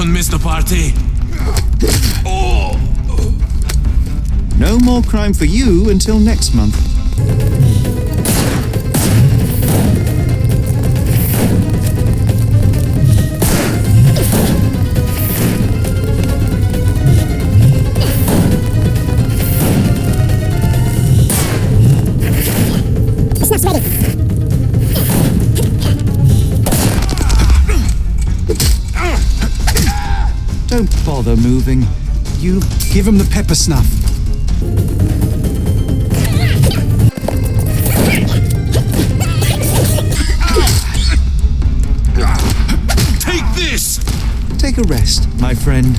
couldn't miss the party. Oh. No more crime for you until next month. Don't bother moving. You give him the pepper snuff. Take this! Take a rest, my friend.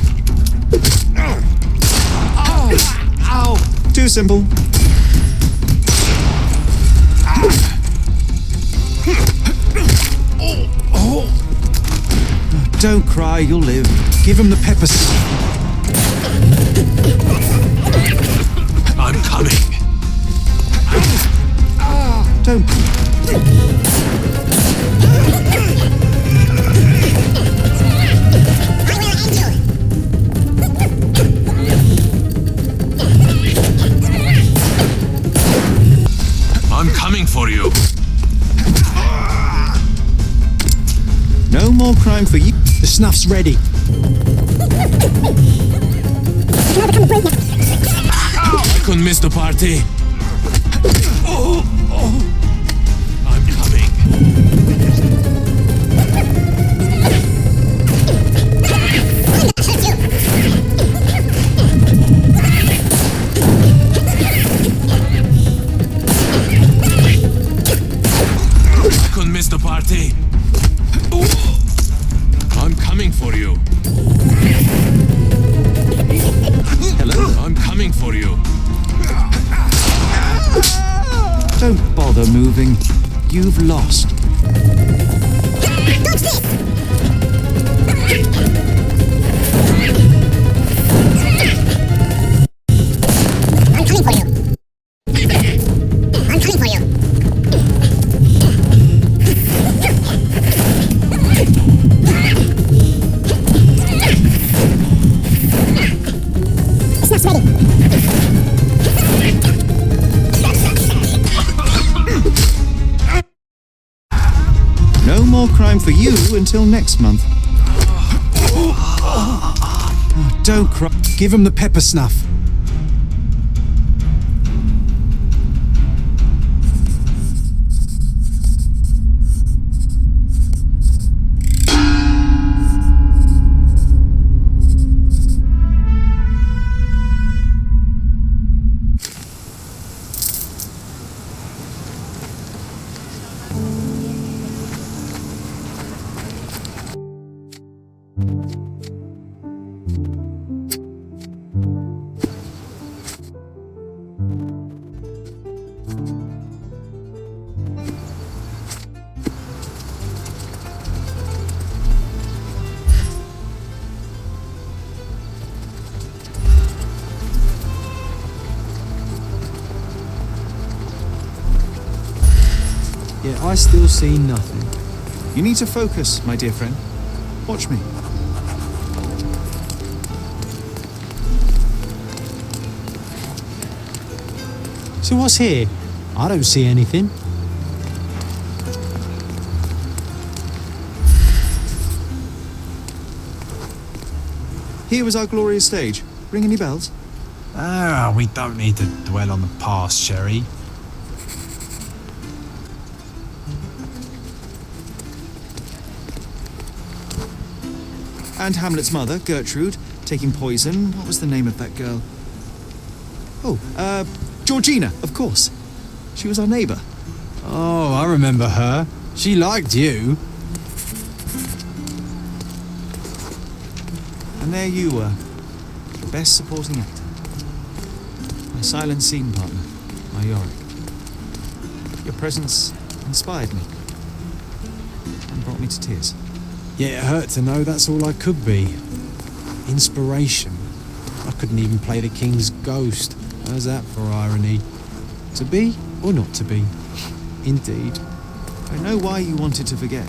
Ow! Too simple. Don't cry, you'll live. Give him the pepper spray. I'm coming. Don't. I'm coming for you. No more crime for you. The snuff's ready. I couldn't miss the party. I'm coming. I couldn't miss the party. I'm coming for you. Hello? I'm coming for you. Don't bother moving. You've lost. I'm coming for you. I'm coming for you. The snuff's ready. No more crime for you until next month. Don't cry. Give him the pepper snuff. Yet I still see nothing. You need to focus, my dear friend. Watch me. So what's here? I don't see anything. Here was our glorious stage. Ring any bells? We don't need to dwell on the past, Sherry. And Hamlet's mother, Gertrude, taking poison. What was the name of that girl? Oh, Georgina, of course. She was our neighbour. Oh, I remember her. She liked you. And there you were, the best supporting actor. My silent scene partner, my Yorick. Your presence inspired me and brought me to tears. Yeah, it hurt to know that's all I could be. Inspiration. I couldn't even play the king's ghost. How's that for irony? To be or not to be? Indeed. I know why you wanted to forget.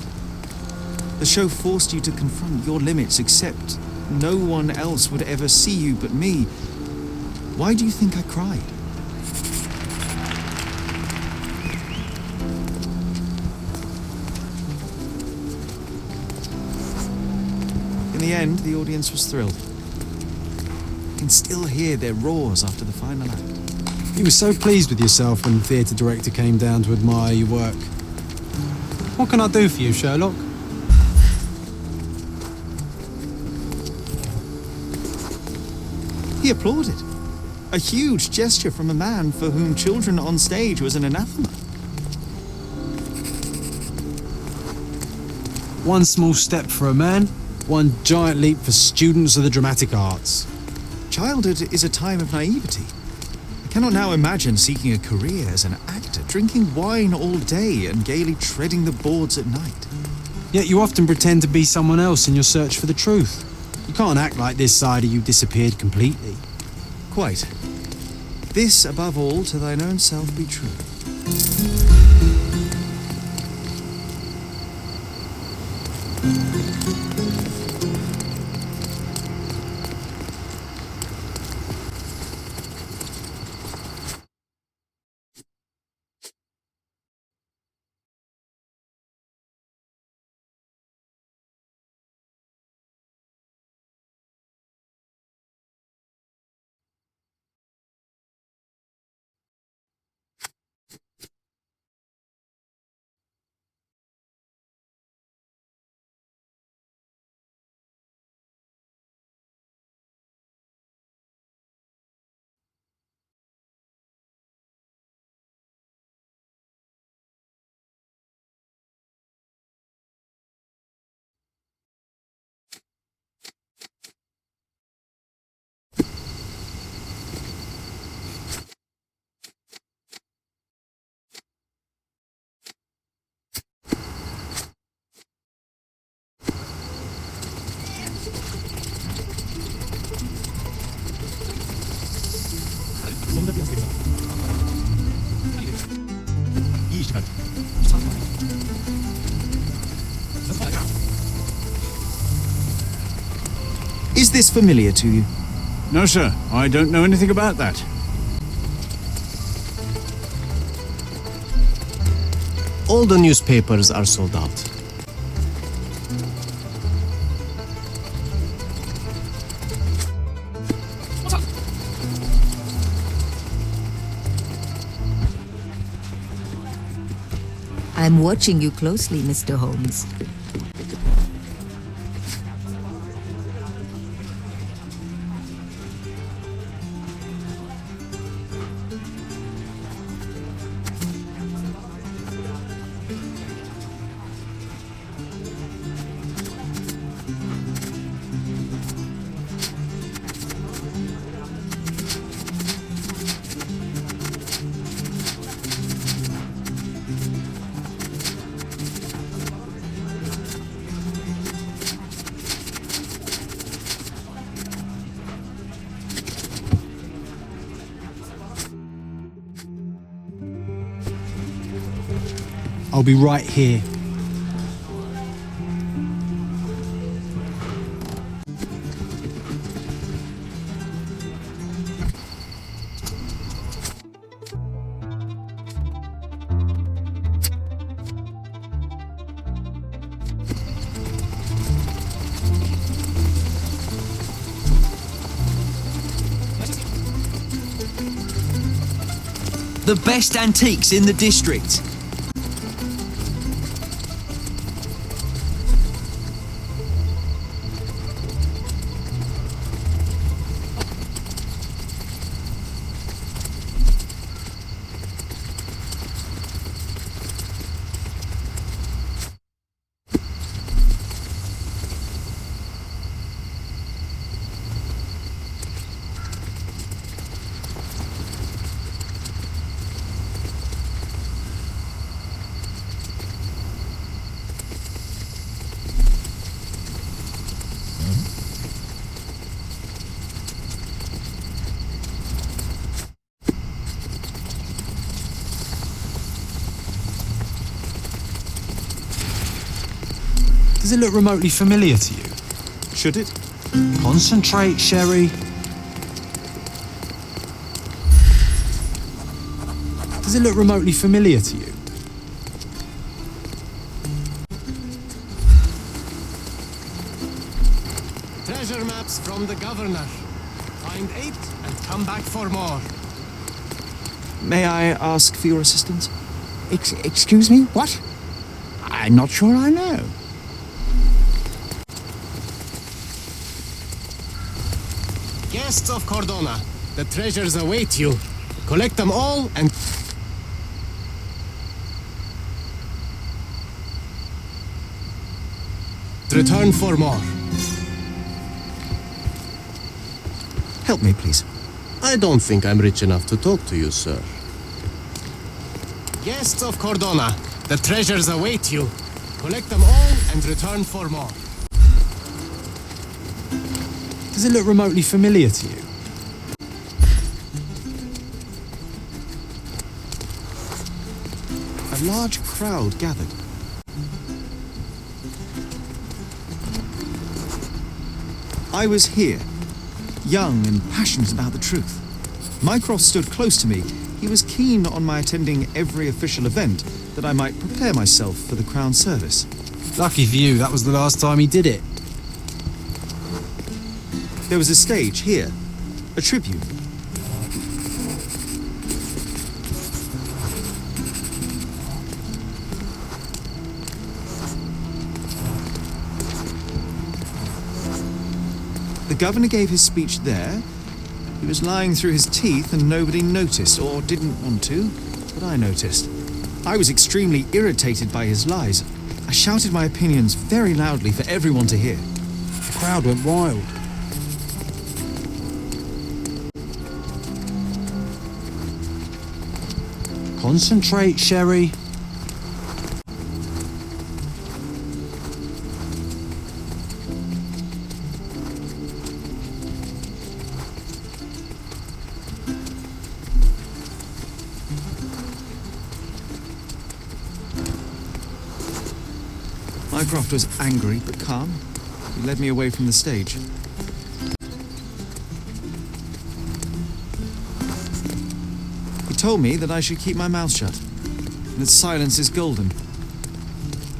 The show forced you to confront your limits, accept no one else would ever see you but me. Why do you think I cried? In the end, the audience was thrilled. I can still hear their roars after the final act. You were so pleased with yourself when the theatre director came down to admire your work. What can I do for you, Sherlock? He applauded. A huge gesture from a man for whom children on stage was an anathema. One small step for a man, one giant leap for students of the dramatic arts. Childhood is a time of naivety. I cannot now imagine seeking a career as an actor, drinking wine all day and gaily treading the boards at night. Yet you often pretend to be someone else in your search for the truth. You can't act like this side of you disappeared completely. Quite. This, above all, to thine own self be true. Is this familiar to you? No, sir. I don't know anything about that. All the newspapers are sold out. I'm watching you closely, Mr. Holmes. I'll be right here. The best antiques in the district. Does it look remotely familiar to you? Should it? Concentrate, Sherry. Does it look remotely familiar to you? Treasure maps from the governor. Find 8 and come back for more. May I ask for your assistance? Excuse me? What? I'm not sure I know. Guests of Cordona, the treasures await you. Collect them all and... return for more. Help me, please. I don't think I'm rich enough to talk to you, sir. Guests of Cordona, the treasures await you. Collect them all and return for more. Does it look remotely familiar to you? A large crowd gathered. I was here, young and passionate about the truth. Mycroft stood close to me. He was keen on my attending every official event that I might prepare myself for the Crown service. Lucky for you, that was the last time he did it. There was a stage here, a tribune. The governor gave his speech there. He was lying through his teeth and nobody noticed, or didn't want to, but I noticed. I was extremely irritated by his lies. I shouted my opinions very loudly for everyone to hear. The crowd went wild. Concentrate, Sherry. Mycroft was angry but calm. He led me away from the stage. He told me that I should keep my mouth shut, and that silence is golden.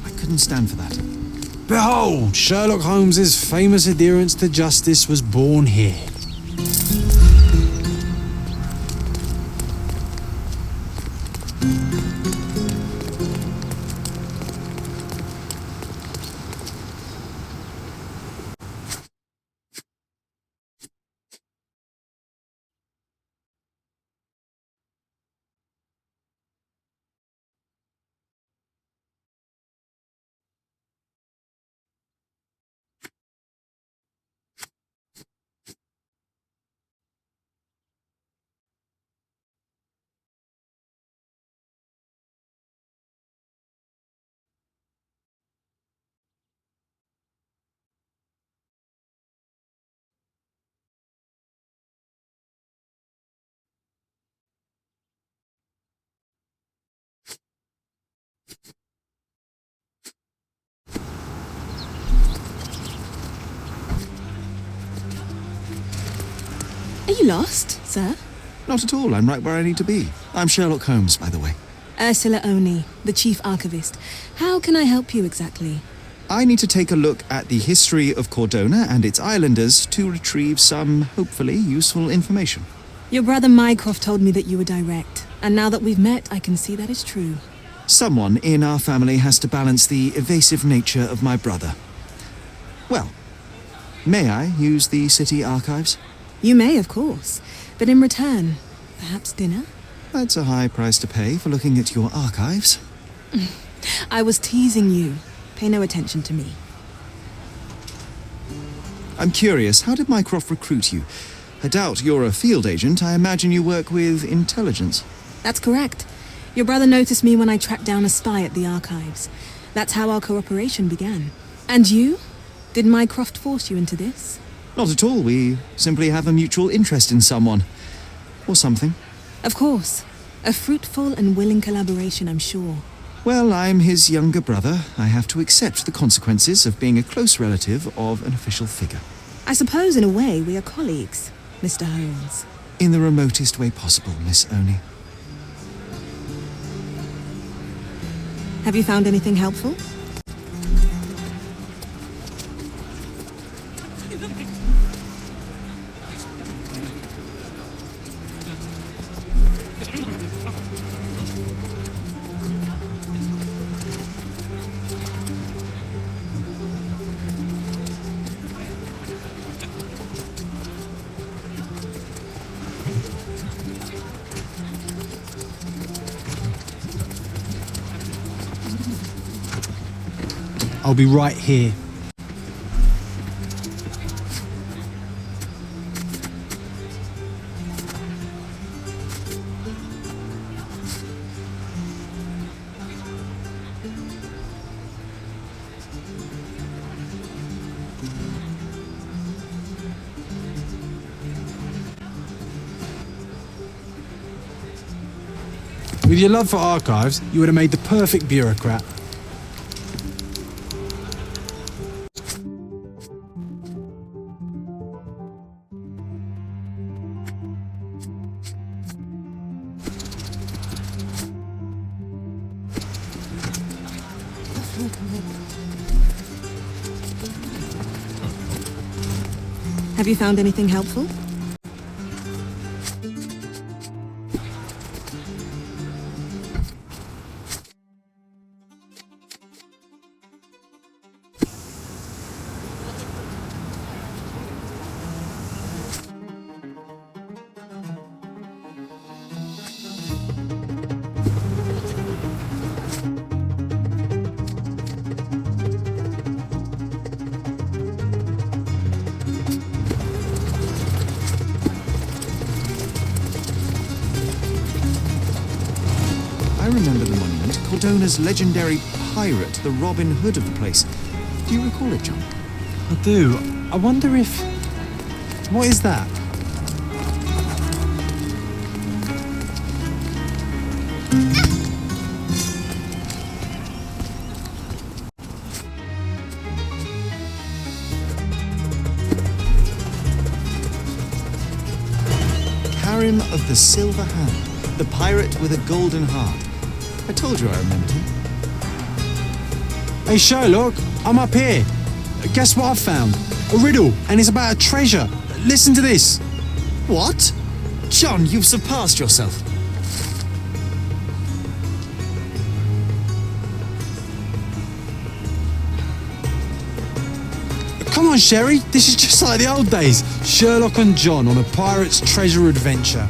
I couldn't stand for that. Behold, Sherlock Holmes's famous adherence to justice was born here. Are you lost, sir? Not at all. I'm right where I need to be. I'm Sherlock Holmes, by the way. Ursula Oni, the chief archivist. How can I help you exactly? I need to take a look at the history of Cordona and its islanders to retrieve some, hopefully, useful information. Your brother Mycroft told me that you were direct, and now that we've met, I can see that is true. Someone in our family has to balance the evasive nature of my brother. Well, may I use the city archives? You may, of course, but in return, perhaps dinner? That's a high price to pay for looking at your archives. I was teasing you. Pay no attention to me. I'm curious, how did Mycroft recruit you? I doubt you're a field agent. I imagine you work with intelligence. That's correct. Your brother noticed me when I tracked down a spy at the archives. That's how our cooperation began. And you? Did Mycroft force you into this? Not at all. We simply have a mutual interest in someone. Or something. Of course. A fruitful and willing collaboration, I'm sure. Well, I'm his younger brother. I have to accept the consequences of being a close relative of an official figure. I suppose in a way we are colleagues, Mr. Holmes. In the remotest way possible, Miss Oni. Have you found anything helpful? I'll be right here. With your love for archives, you would have made the perfect bureaucrat. Have you found anything helpful? I remember the monument, Cordona's legendary pirate, the Robin Hood of the place. Do you recall it, John? I do. I wonder if... What is that? Karim of the Silver Hand, the pirate with a golden heart. I told you I remembered him. Hey Sherlock, I'm up here. Guess what I found? A riddle, and it's about a treasure. Listen to this. What? John, you've surpassed yourself. Come on, Sherry, this is just like the old days. Sherlock and John on a pirate's treasure adventure.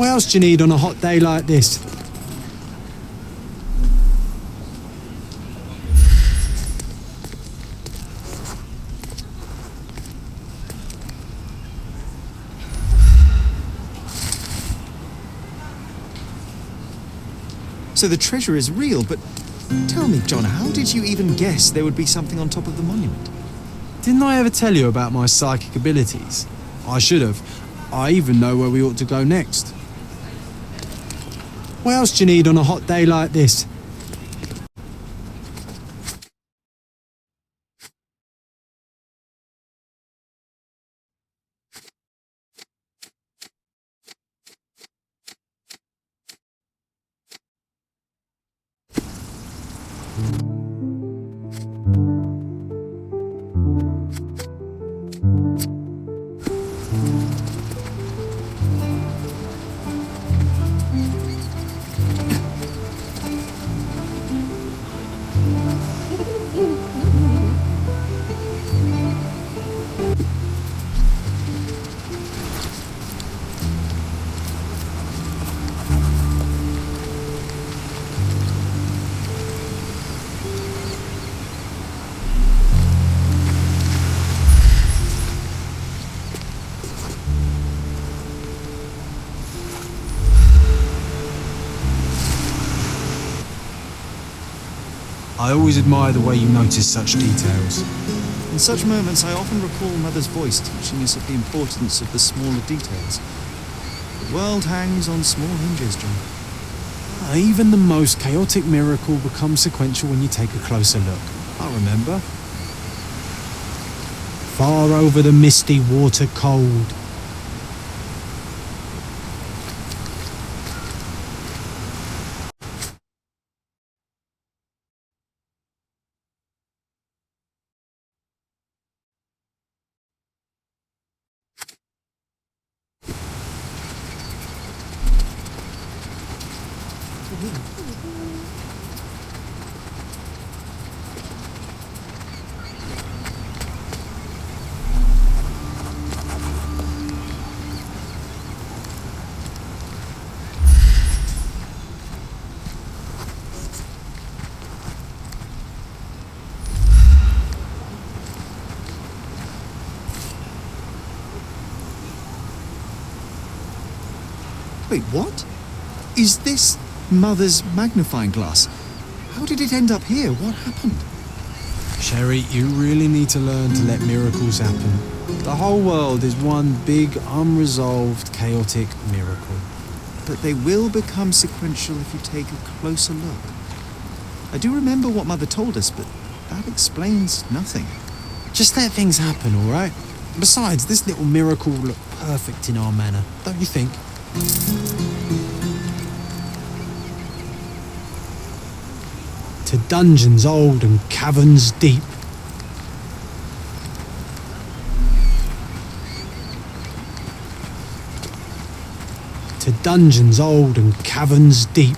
What else do you need on a hot day like this? So the treasure is real, but tell me, John, how did you even guess there would be something on top of the monument? Didn't I ever tell you about my psychic abilities? I should have. I even know where we ought to go next. What else do you need on a hot day like this? I always admire the way you notice such details. In such moments, I often recall Mother's voice teaching us of the importance of the smaller details. The world hangs on small hinges, John. Even the most chaotic miracle becomes sequential when you take a closer look. I remember. Far over the misty water cold. Wait, what? Is this Mother's magnifying glass? How did it end up here? What happened? Sherry, you really need to learn to let miracles happen. The whole world is one big, unresolved, chaotic miracle. But they will become sequential if you take a closer look. I do remember what Mother told us, but that explains nothing. Just let things happen, all right? Besides, this little miracle will look perfect in our manner, don't you think? To dungeons old and caverns deep. To dungeons old and caverns deep.